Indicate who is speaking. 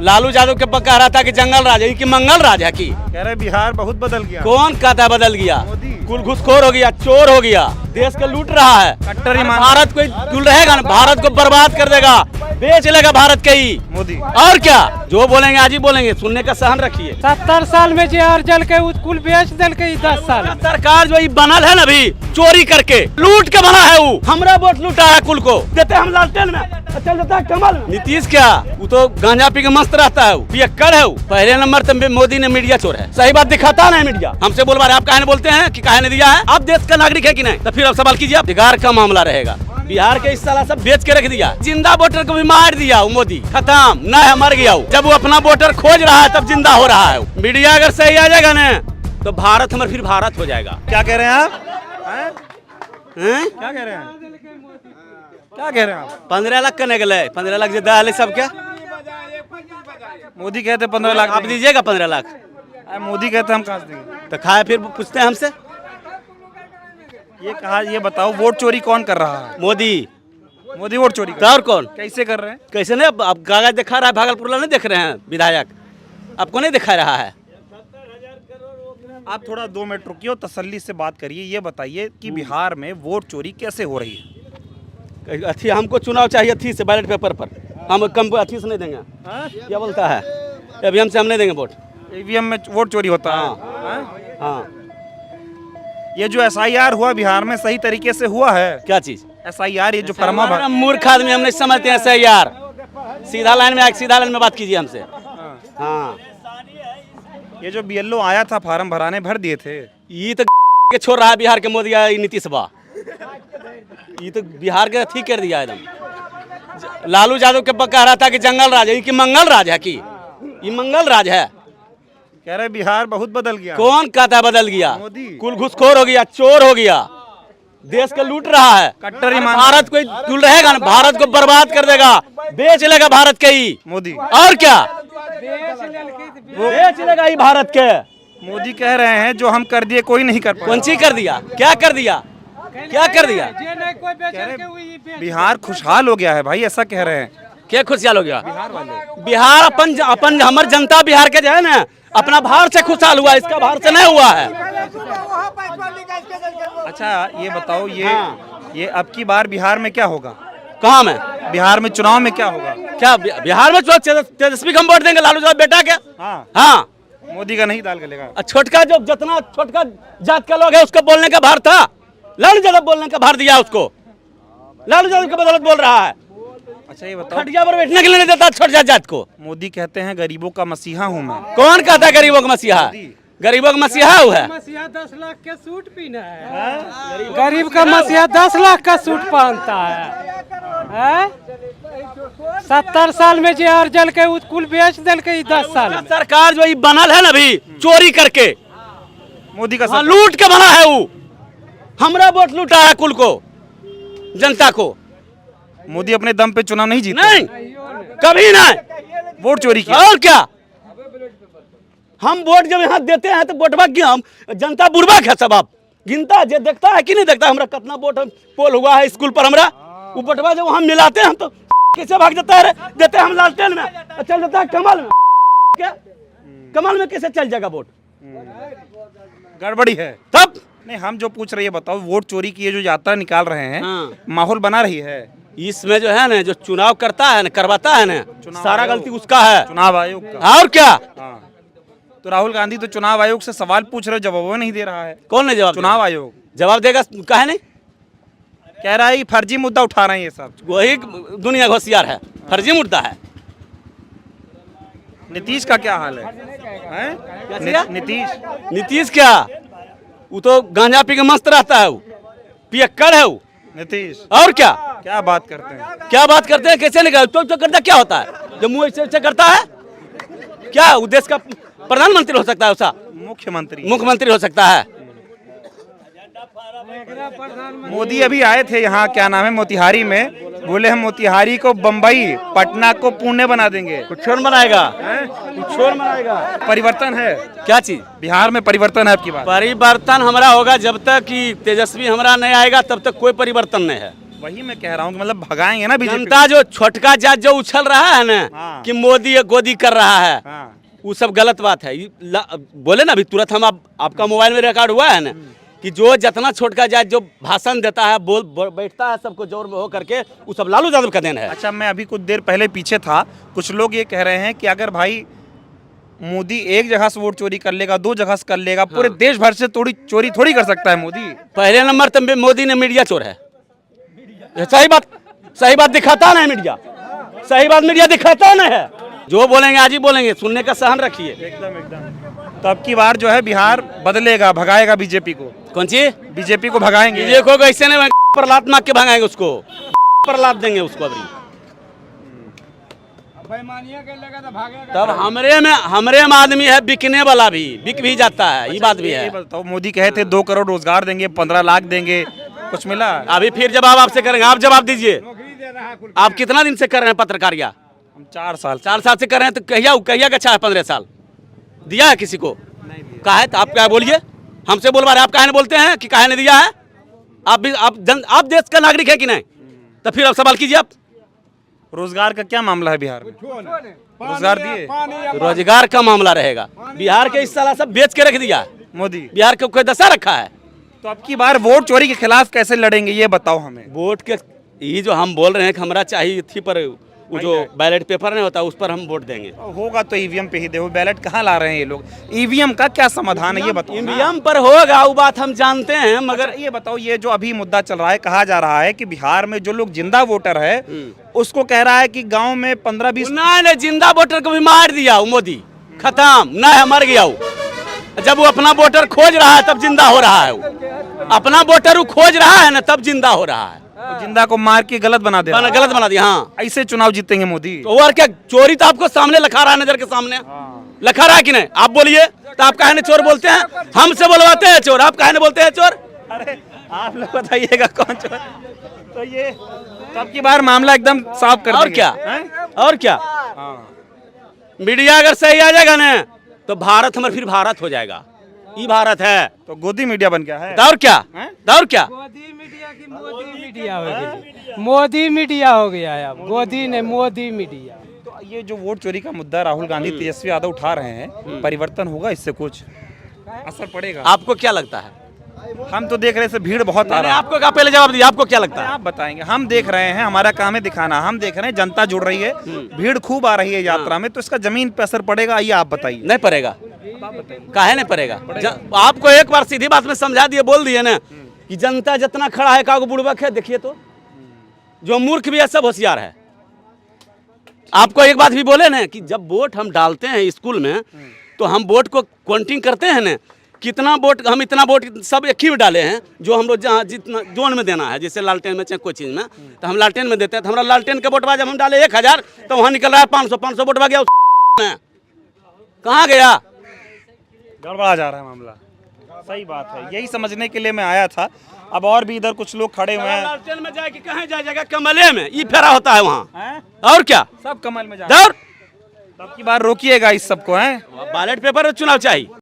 Speaker 1: लालू यादव के कह रहा था कि जंगल राज है कि मंगल राज है की
Speaker 2: कह रहे बिहार बहुत बदल गया।
Speaker 1: कौन कहता है बदल गया?
Speaker 2: मोदी।
Speaker 1: कुल घुसखोर हो गया, चोर हो गया, देश को लूट रहा है।
Speaker 2: कट्टर ईमान।
Speaker 1: भारत को दूर रहेगा ना, भारत को बर्बाद कर देगा, बेच लेगा भारत के ही
Speaker 2: मोदी।
Speaker 1: और क्या जो बोलेंगे आज ही बोलेंगे, सुनने का सहन रखिए।
Speaker 3: 70 साल में जो अर्जल के कुल बेच दल के 10 साल में।
Speaker 1: सरकार जो बनल है ना अभी चोरी करके लूट के बना है, वो हमरा वोट लूटा है, कुल को देते हम लालटेन में, चल जाता है कमल। नीतीश क्या, वो तो गांजा पी के मस्त रहता है, वो पियक्कड़ है। वो पहले नंबर तो मोदी ने मीडिया चोर है, सही बात दिखाता नहीं मीडिया। हमसे बोलवा रहे आप काहे बोलते हैं कि काहे ने दिया है? आप देश का नागरिक है कि नहीं? तो फिर आप सवाल कीजिए। बिहार का मामला रहेगा, बिहार के इस साला सब बेच के रख दिया, जिंदा वोटर को भी मार दिया वो मोदी, खत्म न है, मर गया वो। जब वो अपना वोटर खोज रहा है तब जिंदा हो रहा है। मीडिया अगर सही आ जाएगा ना तो भारत हमारा फिर भारत हो जाएगा।
Speaker 2: क्या कह रहे हैं आप? क्या कह रहे हैं? क्या कह रहे हैं आप?
Speaker 1: 15 लाख का निकले, 15 लाख ज्यादा है सब क्या?
Speaker 2: मोदी कहते 15 लाख
Speaker 1: आप दीजिएगा 15 लाख?
Speaker 2: मोदी कहते हम कहाँ से देंगे?
Speaker 1: तो खाए फिर पूछते हैं हमसे।
Speaker 2: ये बताओ वोट चोरी कौन कर रहा है?
Speaker 1: मोदी।
Speaker 2: मोदी वोट चोरी
Speaker 1: तो और कौन?
Speaker 2: कैसे कर रहे हैं?
Speaker 1: कैसे नहीं? अब कागज दिखा रहा है, भागलपुर वाला नहीं देख रहे हैं विधायक, आपको नहीं दिखा रहा है?
Speaker 2: आप थोड़ा 2 मिनट रुकिए और तसल्ली से बात करिए। ये बताइए कि बिहार में वोट चोरी कैसे हो रही है?
Speaker 1: अथी हमको चुनाव चाहिए, अथी से बैलेट पेपर पर, हम कम अथी से नहीं देंगे। क्या बोलता है? ईवीएम से हम नहीं देंगे वोट।
Speaker 2: ईवीएम में वोट चोरी होता है?
Speaker 1: हाँ।
Speaker 2: ये जो SIR हुआ बिहार में सही तरीके से हुआ है?
Speaker 1: क्या चीज
Speaker 2: SIR ये जो फरमा भर
Speaker 1: मूर्ख आदमी हम नहीं समझते हैं सही यार। सीधा लाइन में सीधा लाइन में बात कीजिए हमसे। हाँ,
Speaker 2: ये जो BLO आया था फॉर्म भराने भर दिए थे?
Speaker 1: ये तो के छोड़ रहा है बिहार के मोदी नीतीश बा, ये तो बिहार के ठीक कर दिया एकदम। लालू यादव के कह रहा था कि जंगल राज है कि मंगल राज है की ये मंगल राज है।
Speaker 2: कह रहे बिहार बहुत बदल गया।
Speaker 1: कौन कहता है बदल गया?
Speaker 2: मोदी।
Speaker 1: कुल घुसखोर हो गया, चोर हो गया, देश को लूट रहा है।
Speaker 2: कट्टर ईमान।
Speaker 1: भारत को दूर रहेगा ना, भारत को बर्बाद कर देगा, बेच लेगा भारत के ही।
Speaker 2: मोदी।
Speaker 1: और क्या बेच लेगा ही भारत के।
Speaker 2: मोदी कह रहे हैं जो हम कर दिए कोई नहीं कर पाया।
Speaker 1: कौन सी कर दिया? क्या कर दिया? क्या कर दिया?
Speaker 2: बिहार खुशहाल हो गया है भाई, ऐसा कह रहे हैं।
Speaker 1: क्या खुशहाल हो गया? बिहार अपन हमार जनता बिहार के जो है ना अपना बाहर से खुशहाल हुआ, इसका बाहर से नहीं हुआ है।
Speaker 2: अच्छा ये बताओ, ये अब की बार बिहार में क्या होगा?
Speaker 1: कहाँ में?
Speaker 2: बिहार में चुनाव में क्या होगा?
Speaker 1: क्या बिहार में तेजस्वी को हम वोट देंगे? लालू यादव बेटा क्या? हाँ,
Speaker 2: मोदी का नहीं दाल गलेगा।
Speaker 1: छोटका जो जितना छोटका जात का लोग है उसको बोलने का भार था, लालू यादव बोलने का भार दिया उसको। लालू यादव की बदौलत बोल रहा है।
Speaker 2: अच्छा ये बताओ,
Speaker 1: खटिया पर बैठने के लिए नहीं देता छोटा जात को।
Speaker 2: मोदी कहते हैं गरीबों का मसीहा हूँ मैं।
Speaker 1: कौन कहता है गरीबों का मसीहा? गरीबों का मसीहा वो है।
Speaker 3: मसीहा 10 लाख का सूट पीना है, गरीब का मसीहा 10 लाख का सूट पहनता है। 70 साल में जो अर्जल के कुल बेच दल के 10 साल में।
Speaker 1: सरकार जो बनल है ना अभी चोरी करके,
Speaker 2: मोदी का
Speaker 1: लूट के बना है, वो हमरा वोट लूटा है, कुल को जनता को।
Speaker 2: मोदी अपने दम पे चुनाव नहीं जीता?
Speaker 1: नहीं, कभी नहीं।
Speaker 2: वोट चोरी किया।
Speaker 1: और क्या, हम वोट जब यहाँ देते हैं तो वोटवा की हम जनता बुर्बक है सब। आप गिनता जे देखता है कि नहीं देखता हमरा कितना वोट पोल हुआ है स्कूल पर हमरा? वो वोटवा जब हम मिलाते हैं तो कैसे भाग जाता है? देते हैं हम लालटेन में, चल जाता है कमल में। क्या कमल में कैसे चल जाएगा वोट?
Speaker 2: गड़बड़ी है
Speaker 1: तब
Speaker 2: नहीं। हम जो पूछ रहे हैं बताओ, वोट चोरी की ये जो यात्रा निकाल रहे हैं, माहौल बना रही है?
Speaker 1: इसमें जो है ना जो चुनाव करता है ना, करवाता है ना, सारा गलती उसका है,
Speaker 2: चुनाव आयोग का।
Speaker 1: और क्या?
Speaker 2: तो राहुल गांधी तो चुनाव आयोग से सवाल पूछ रहे, जवाब वो नहीं दे रहा है।
Speaker 1: कौन नहीं जवाब?
Speaker 2: चुनाव आयोग
Speaker 1: जवाब देगा, काहे नहीं?
Speaker 2: कह रहा है कि फर्जी मुद्दा उठा रहे हैं ये सब।
Speaker 1: वही दुनिया होशियार है, फर्जी मुद्दा है।
Speaker 2: नीतीश का क्या हाल है?
Speaker 1: नीतीश क्या, वो तो गांजा पी के मस्त रहता है, वो पियक्कड़ है वो
Speaker 2: नीतीश।
Speaker 1: और क्या
Speaker 2: क्या बात करते हैं?
Speaker 1: क्या बात करते हैं? कैसे निकल तो करता क्या होता है जब मुंह ऐसे करता है? क्या वो देश का प्रधानमंत्री हो सकता है? उसका मुख्यमंत्री हो सकता है।
Speaker 2: मोदी अभी आए थे यहाँ, क्या नाम है, मोतिहारी में, बोले हम मोतिहारी को बम्बई, पटना को पुणे बना देंगे।
Speaker 1: कुछ और बनाएगा, कुछ और बनाएगा।
Speaker 2: परिवर्तन है
Speaker 1: क्या चीज?
Speaker 2: बिहार में परिवर्तन है आपकी बात?
Speaker 1: परिवर्तन हमारा होगा जब तक कि तेजस्वी हमारा नहीं आएगा तब तक कोई परिवर्तन नहीं है।
Speaker 2: वही मैं कह रहा हूँ कि मतलब भगाएंगे ना बीजेपी
Speaker 1: जनता जो छोटका जात जो उछल रहा है ना
Speaker 2: हाँ।
Speaker 1: कि मोदी ये गोदी कर रहा है,
Speaker 2: हाँ।
Speaker 1: वो सब गलत बात है। बोले ना अभी तुरंत हम आपका मोबाइल में रिकॉर्ड हुआ है ना कि जो जितना छोटका जात जो भाषण देता है बैठता है सबको जोर में हो करके, वो सब लालू यादव का देन है।
Speaker 2: अच्छा, मैं अभी कुछ देर पहले पीछे था, कुछ लोग ये कह रहे हैं कि अगर भाई मोदी एक जगह से वोट चोरी कर लेगा, 2 जगह से कर लेगा, पूरे देश भर से चोरी थोड़ी कर सकता है मोदी।
Speaker 1: पहले नंबर तो मोदी ने मीडिया चोर है। सही बात दिखाता नहीं मीडिया, सही बात मीडिया दिखाता नहीं है। जो बोलेंगे आज ही बोलेंगे, सुनने का सहन रखिए।
Speaker 2: एकदम। तो अब की बार जो है बिहार बदलेगा, भगाएगा बीजेपी को।
Speaker 1: कौन सी
Speaker 2: बीजेपी को भगाएंगे।
Speaker 1: देखो ऐसे नहीं पर लात मार के भगाएंगे उसको, पर लात देंगे उसको। अभी तब हमरे में आदमी है, बिकने वाला भी बिक भी जाता है। ये बात भी है।
Speaker 2: बताओ, मोदी कहे थे 2 करोड़ रोजगार देंगे, 15 लाख देंगे, कुछ मिला?
Speaker 1: अभी फिर जवाब आपसे करेंगे, आप जवाब दीजिए। आप कितना दिन से कर रहे हैं पत्रकारिता?
Speaker 2: हम 4 साल
Speaker 1: 4 साल से कर रहे हैं। तो कहिया का 15 साल दिया है किसी को? कहा है? तो आप क्या बोलिए, हमसे बोलवा रहे, आप काहे नहीं बोलते हैं कि काहे नहीं दिया है? आप देश का नागरिक है कि नहीं? तो फिर आप सवाल कीजिए। आप
Speaker 2: रोजगार का क्या मामला है बिहार में? रोजगार दिए?
Speaker 1: रोजगार का मामला रहेगा। बिहार के इस साल सब बेच के रख दिया
Speaker 2: मोदी।
Speaker 1: बिहार को कोई दशा रखा है?
Speaker 2: तो अब की बार वोट चोरी के खिलाफ कैसे लड़ेंगे, ये बताओ हमें।
Speaker 1: वोट के ये जो हम बोल रहे हैं कि हमारा चाहिए थी, पर वो जो बैलेट पेपर नहीं होता उस पर हम वोट देंगे।
Speaker 2: होगा तो ईवीएम पे ही दे। बैलेट कहाँ ला रहे हैं ये लोग? ईवीएम का क्या समाधान है ये बताओ।
Speaker 1: ईवीएम पर होगा, वो बात हम जानते हैं, मगर
Speaker 2: ये बताओ, ये जो अभी मुद्दा चल रहा है, कहा जा रहा है कि बिहार में जो लोग जिंदा वोटर है उसको कह रहा है कि गांव में 15-20
Speaker 1: नहीं, जिंदा वोटर को भी मार दिया वो मोदी, खत्म ना है, मर गया वो। जब वो अपना वोटर खोज रहा है तब जिंदा हो रहा है। वो अपना वोटर वो खोज रहा है ना, तब जिंदा हो रहा है।
Speaker 2: जिंदा को मार के गलत बना दिया,
Speaker 1: गलत बना दिया। हाँ,
Speaker 2: ऐसे चुनाव जीतेंगे मोदी।
Speaker 1: तो और क्या, चोरी तो आपको सामने लखा रहा है, नजर के सामने लखा रहा है कि नहीं? आप बोलिए, तो आप काहे नहीं चोर बोलते हैं? हमसे बोलवाते हैं चोर, आप काहे नहीं बोलते हैं चोर?
Speaker 2: अरे आप लोग बताइएगा कौन चोर? तो ये तब की बार मामला एकदम साफ कर
Speaker 1: और
Speaker 2: देंगे।
Speaker 1: क्या
Speaker 2: हैं?
Speaker 1: और क्या, मीडिया अगर सही आ जाएगा ना तो भारत हमारा फिर भारत हो जाएगा। ये भारत है
Speaker 2: तो गोदी मीडिया बन गया है।
Speaker 1: दौर क्या, दौर क्या?
Speaker 3: मोदी मीडिया की मोदी मीडिया हो गया, मोदी मीडिया हो गया है अब, गोदी ने मोदी मीडिया।
Speaker 2: तो ये जो वोट चोरी का मुद्दा राहुल गांधी, तेजस्वी यादव उठा रहे हैं, परिवर्तन होगा इससे? कुछ असर पड़ेगा?
Speaker 1: आपको क्या लगता है?
Speaker 2: हम तो देख रहे हैं भीड़ बहुत आ रहा है।
Speaker 1: आपको क्या, पहले जवाब दीजिए, आपको क्या लगता है?
Speaker 2: आप बताएंगे। हम देख रहे हैं, हमारा काम है दिखाना। हम देख रहे हैं जनता जुड़ रही है, भीड़ खूब आ रही है यात्रा में, तो इसका जमीन पे असर पड़ेगा? ये आप बताइए।
Speaker 1: नहीं पड़ेगा। काहे नहीं पड़ेगा? आपको एक बार सीधी बात में समझा दिए, बोल दिए ना कि जनता जितना खड़ा है, कागो बुड़बक है। देखिए तो जो मूर्ख भी है सब होशियार है। आपको एक बात भी बोले ना कि जब वोट हम डालते हैं स्कूल में, तो हम वोट को काउंटिंग करते हैं ना, कितना वोट, हम इतना वोट सब एक ही में डाले हैं, जो हम लोग जहाँ जितना जोन में देना है, जैसे लालटेन में चाहे कोई चीज़ में, तो हम लालटेन में देते हैं। तो हमारा लालटेन का वोट जब हम डाले 1000, तो वहाँ निकल रहा है 500 वोट गया। कहाँ गया?
Speaker 2: गड़बड़ा जा रहा है मामला। सही बात है, यही समझने के लिए मैं आया था। अब और भी इधर कुछ लोग खड़े हुए हैं।
Speaker 1: लालटेन में जाए कि कहाँ जाएगा? कमले में ये फेरा होता है वहाँ। और क्या,
Speaker 2: सब कमल में जा।
Speaker 1: दौर
Speaker 2: अब की बार रोकिएगा इस सबको। हैं
Speaker 1: बैलेट पेपर और चुनाव चाहिए।